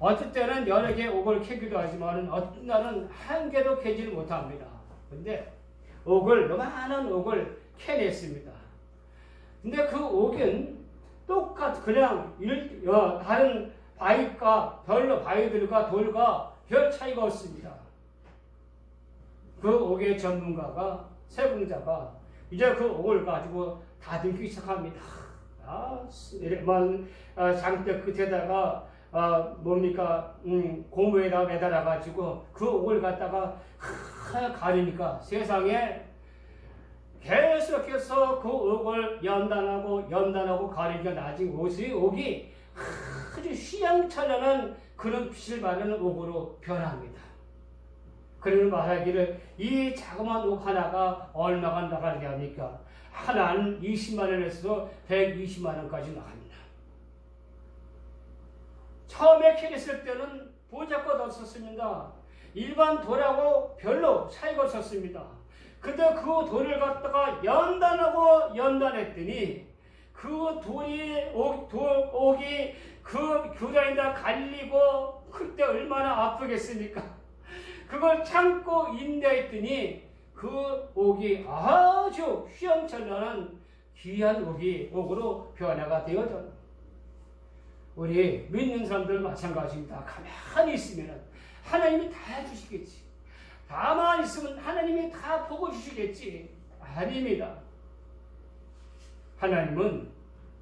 어떤 때는 여러 개 옥을 캐기도 하지만 어떤 날은 한 개도 캐지를 못합니다. 근데 많은 옥을 캐냈습니다. 근데 그 옥은 그냥 다른 바위들과 돌과 별 차이가 없습니다. 그 옥의 전문가가, 세공자가 이제 그 옥을 가지고 다듬기 시작합니다. 장대 끝에다가 고무에다 매달아가지고 그 옥을 갖다가 가리니까 세상에 계속해서 그 옥을 연단하고 가리니까 나중에 옥이 아주 휘황찬란한 그런 빛을 발하는 옥으로 변합니다. 그러면 말하기를 이 자그마한 옥 하나가 얼마가 나가게 합니까? 하나는 20만 원에서 120만 원까지 나갑니다. 처음에 캐냈을 때는 보잘것 없었습니다. 일반 돌하고 별로 차이가 없었습니다. 근데 그 돌을 갖다가 연단했더니 그 옥이 그 교단에다 갈리고 그때 얼마나 아프겠습니까? 그걸 참고 인내했더니 그 옥이 아주 휘황찬란한 귀한 옥으로 변화가 되어져. 우리 믿는 사람들 마찬가지입니다. 가만히 있으면 하나님이 다 해주시겠지. 가만히 있으면 하나님이 다 보고 주시겠지. 아닙니다. 하나님은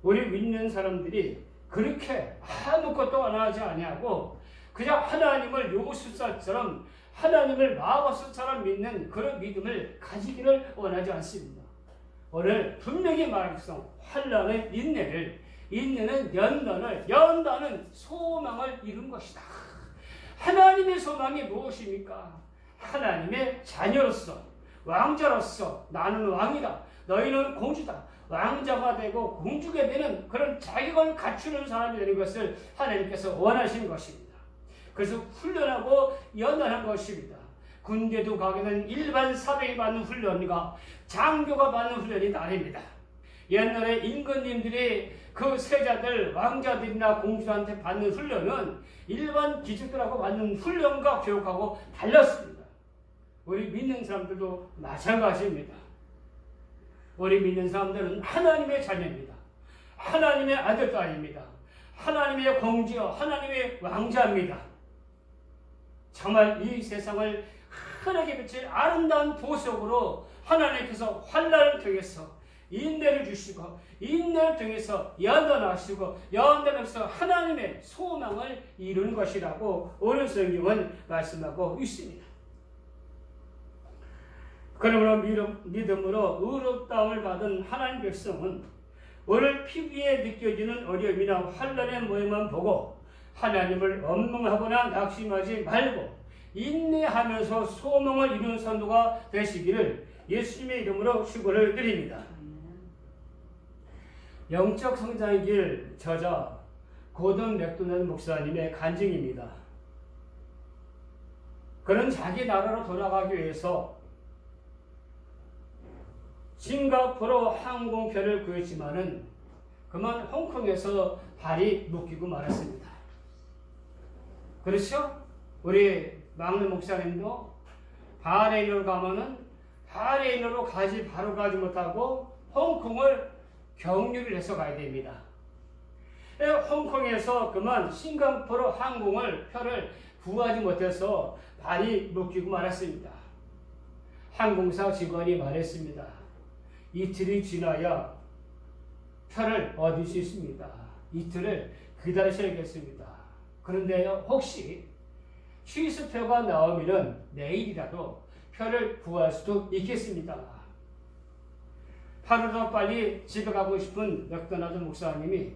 우리 믿는 사람들이 그렇게 아무것도 안 하지 아니하고 그냥 하나님을 요술사처럼 하나님을 마법사처럼 믿는 그런 믿음을 가지기를 원하지 않습니다. 오늘 분명히 말했어. 환난의 인내는 연단은 소망을 이룬 것이다. 하나님의 소망이 무엇입니까? 하나님의 자녀로서, 왕자로서 나는 왕이다. 너희는 공주다. 왕자가 되고 공주가 되는 그런 자격을 갖추는 사람이 되는 것을 하나님께서 원하시는 것입니다. 그래서 훈련하고 연단한 것입니다. 군대도 가게는 일반 사병이 받는 훈련과 장교가 받는 훈련이 다릅니다. 옛날에 임금님들이 그 세자들, 왕자들이나 공주한테 받는 훈련은 일반 귀족들하고 받는 훈련과 교육하고 달랐습니다. 우리 믿는 사람들도 마찬가지입니다. 우리 믿는 사람들은 하나님의 자녀입니다. 하나님의 아들, 딸입니다. 하나님의 공주여, 하나님의 왕자입니다. 정말 이 세상을 환하게 비칠 아름다운 보석으로 하나님께서 환난을 통해서 인내를 주시고 인내를 통해서 연단하시고 연단하셔서 하나님의 소망을 이루는 것이라고 오늘 성경은 말씀하고 있습니다. 그러므로 믿음으로 의롭다움을 받은 하나님 백성은 오늘 피부에 느껴지는 어려움이나 환난의 모양만 보고 하나님을 원망하거나 낙심하지 말고 인내하면서 소망을 이루는 성도가 되시기를 예수님의 이름으로 축원을 드립니다. 영적 성장의 길 저자 고든 맥도날드 목사님의 간증입니다. 그는 자기 나라로 돌아가기 위해서 싱가포르 항공편을 구했지만은 그만 홍콩에서 발이 묶이고 말았습니다. 그렇죠? 우리 막내 목사님도 바레인으로 가면은 바레인으로 바로 가지 못하고 홍콩을 경유를 해서 가야 됩니다. 홍콩에서 그만 싱가포르 표를 구하지 못해서 발이 묶이고 말았습니다. 항공사 직원이 말했습니다. 이틀이 지나야 표를 얻을 수 있습니다. 이틀을 기다리셔야겠습니다. 그런데요, 혹시 취소표가 나오면 내일이라도 표를 구할 수도 있겠습니다. 하루도 빨리 집에 가고 싶은 맥도날드 목사님이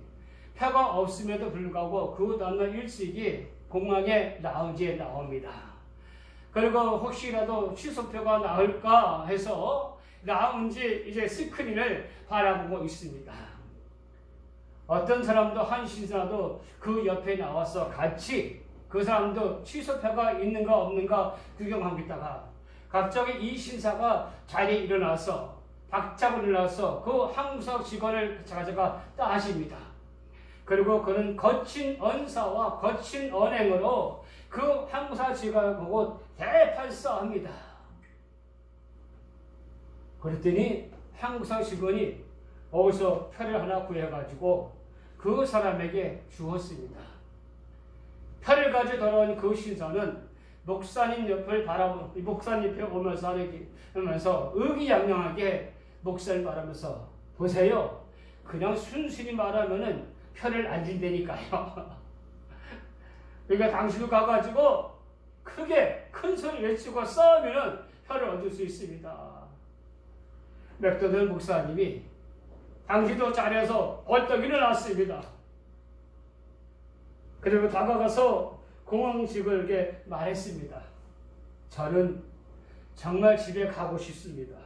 표가 없음에도 불구하고 그 다음날 일찍이 공항의 라운지에 나옵니다. 그리고 혹시라도 취소표가 나올까 해서 라운지 이제 스크린을 바라보고 있습니다. 어떤 사람도 한 신사도 그 옆에 나와서 같이 그 사람도 취소표가 있는가 없는가 구경하고 있다가 갑자기 이 신사가 자리에 일어나서 박차고 일어나서 그 항공사 직원을 가져가 따십니다. 그리고 그는 거친 언사와 거친 언행으로 그 황무사 직원을 보고 대팔사합니다. 그랬더니 황무사 직원이 어디서 표를 하나 구해가지고 그 사람에게 주었습니다. 표를 가지고 돌아온 그 신사는 목사님 옆을 목사님 옆에 오면서 의기양양하게 목사를 말하면서 보세요. 그냥 순순히 말하면은 표를 안 준다니까요. 그러니까 당신도 가가지고 크게 큰 소리 외치고 싸우면은 표를 얻을 수 있습니다. 맥도널 목사님이 당시도 자리에서 벌떡 일어났습니다. 그리고 다가가서 공황직을게 말했습니다. 저는 정말 집에 가고 싶습니다.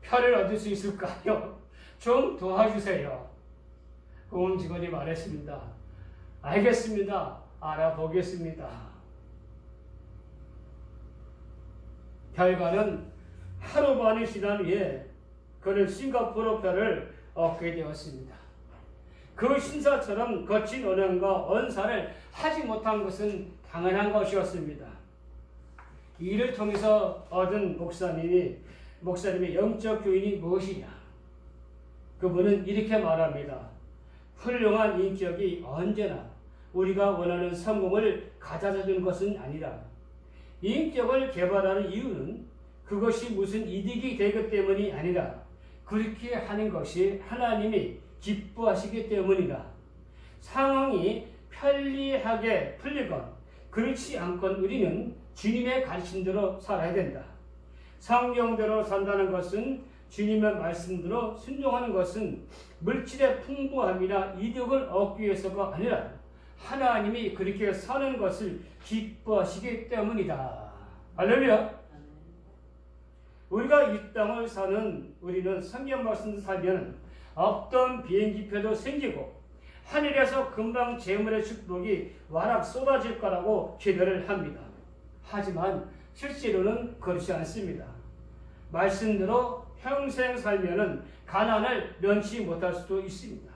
표를 얻을 수 있을까요? 좀 도와주세요. 공황직원이 말했습니다. 알겠습니다. 알아보겠습니다. 결과는 하루 반이 지난 후에 그는 싱가포르 표를 얻게 되었습니다. 그 신사처럼 거친 언행과 언사를 하지 못한 것은 당연한 것이었습니다. 이를 통해서 얻은 목사님의 영적 교인이 무엇이냐? 그분은 이렇게 말합니다. 훌륭한 인격이 언제나 우리가 원하는 성공을 가져다 준 것은 아니라 인격을 개발하는 이유는 그것이 무슨 이득이 되기 때문이 아니라 그렇게 하는 것이 하나님이 기뻐하시기 때문이다. 상황이 편리하게 풀리건 그렇지 않건 우리는 주님의 가르침대로 살아야 된다. 성경대로 산다는 것은 주님의 말씀대로 순종하는 것은 물질의 풍부함이나 이득을 얻기 위해서가 아니라 하나님이 그렇게 사는 것을 기뻐하시기 때문이다. 할렐루야. 우리가 이 땅을 사는 우리는 성경 말씀을 살면 없던 비행기표도 생기고 하늘에서 금방 재물의 축복이 와락 쏟아질 거라고 기대를 합니다. 하지만 실제로는 그렇지 않습니다. 말씀대로 평생 살면은 가난을 면치 못할 수도 있습니다.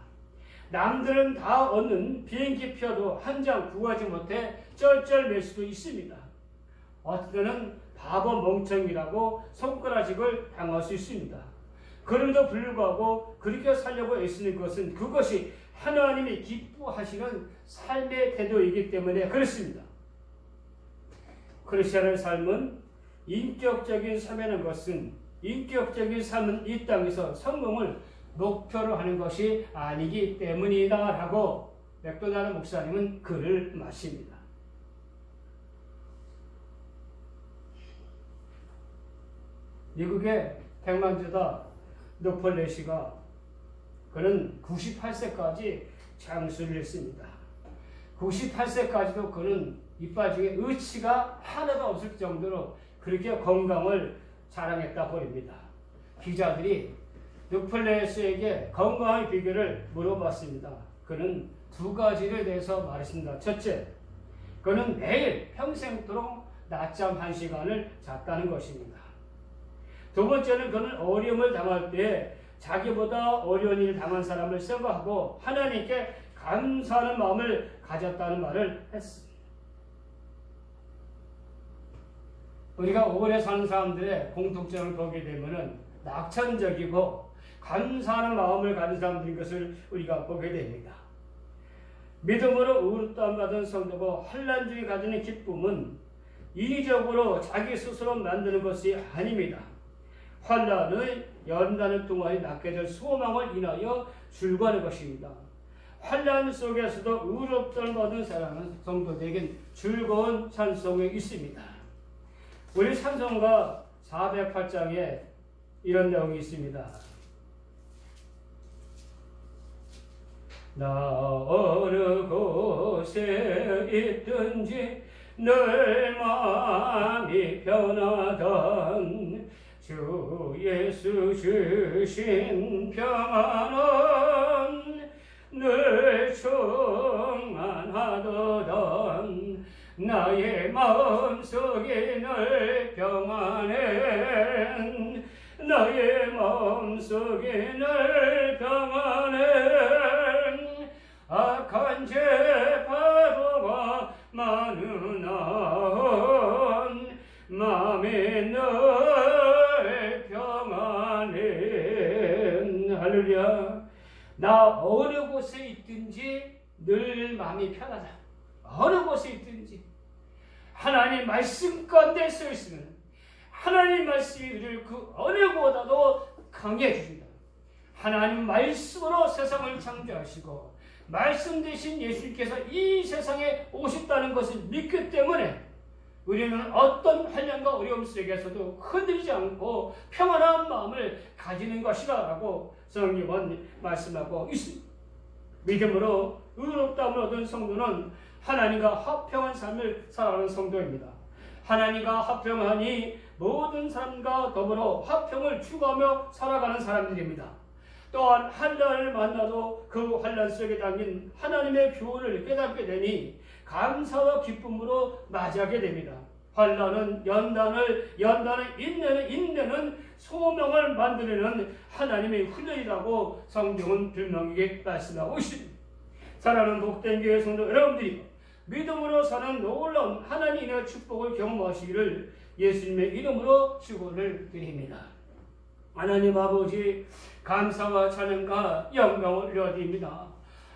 남들은 다 얻는 비행기표도 한 장 구하지 못해 쩔쩔맬 수도 있습니다. 어떤 때는 바보 멍청이라고 손가락질을 당할 수 있습니다. 그럼에도 불구하고 그렇게 살려고 애쓰는 것은 그것이 하나님이 기뻐하시는 삶의 태도이기 때문에 그렇습니다. 크리스천의 삶은 인격적인 삶이라는 것은 인격적인 삶은 이 땅에서 성공을 목표로 하는 것이 아니기 때문이다 라고 맥도날드 목사님은 글을 마칩니다. 미국의 백만주다 노폴레시가 그는 98세까지 장수를 했습니다. 98세까지도 그는 이빨 중에 의치가 하나도 없을 정도로 그렇게 건강을 자랑했다 보입니다. 기자들이 노폴레스에게 건강의 비결을 물어봤습니다. 그는 두 가지를 대해서 말했습니다. 첫째, 그는 매일 평생토록 낮잠 1시간을 잤다는 것입니다. 두 번째는 그는 어려움을 당할 때 자기보다 어려운 일을 당한 사람을 생각하고 하나님께 감사하는 마음을 가졌다는 말을 했습니다. 우리가 오래 사는 사람들의 공통점을 보게 되면은 낙천적이고 감사하는 마음을 가진 사람들인 것을 우리가 보게 됩니다. 믿음으로 의롭다함 받은 성도고 환난 중에 가지는 기쁨은 인위적으로 자기 스스로 만드는 것이 아닙니다. 환난의 연단을 통하여 낳게 될 소망을 인하여 줄과하는 것입니다. 환난 속에서도 의롭다함을 받은 사람은 성도들에겐 즐거운 찬송이 있습니다. 우리 찬송가 408장에 이런 내용이 있습니다. 나 어느 곳에 있든지 늘 마음이 편하던 주 예수 주신 평안은 늘 충만하도던 나의 마음속에 늘 평안해 나의 마음속에 늘 평안해 많은 마음에 늘 평안해. 할렐루야. 나 어느 곳에 있든지 늘 마음이 편하다. 어느 곳에 있든지 하나님 말씀 가운데 서 있으면 하나님 말씀이 우리를 그 어느 곳보다도 강해 주신다. 하나님 말씀으로 세상을 창조하시고 말씀 대신 예수님께서 이 세상에 오셨다는 것을 믿기 때문에 우리는 어떤 환난과 어려움 속에서도 흔들리지 않고 평안한 마음을 가지는 것이라고 성경은 말씀하고 있습니다. 믿음으로 의롭다함을 얻은 성도는 하나님과 화평한 삶을 살아가는 성도입니다. 하나님과 화평하니 모든 사람과 더불어 화평을 추구하며 살아가는 사람들입니다. 또한 환난을 만나도 그 환난 속에 담긴 하나님의 교훈을 깨닫게 되니 감사와 기쁨으로 맞이하게 됩니다. 환난은 연단을 인내는 소명을 만들어내는 하나님의 훈련이라고 성경은 분명하게 말씀하고 있습니다. 사랑하는 복된 교회 성도 여러분들이 믿음으로 사는 놀라운 하나님의 축복을 경험하시기를 예수님의 이름으로 축원을 드립니다. 하나님 아버지, 감사와 찬양과 영광을 올려드립니다.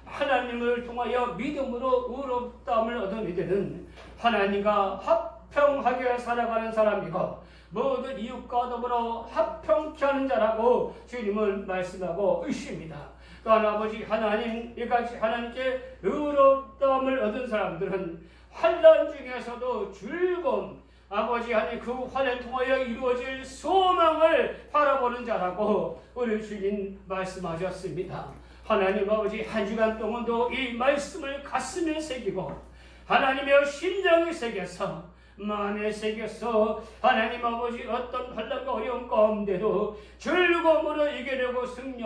하나님을 통하여 믿음으로 의롭다함을 얻은 이들은 하나님과 화평하게 살아가는 사람이고 모든 이웃과 더불어 화평케 하는 자라고 주님은 말씀하고 있습니다. 또한 아버지 하나님, 이같이 하나님께 의롭다함을 얻은 사람들은 환난 중에서도 즐거움, 아버지 하나님 그 환난을 통하여 이루어질 소망을 바라보는 자라고 우리 주님 말씀하셨습니다. 하나님 아버지, 한 주간 동안도 이 말씀을 가슴에 새기고 하나님의 심장에 새겨서 마음에 새겨서 하나님 아버지 어떤 환난과 어려움 가운데도 즐거움으로 이겨내고 승리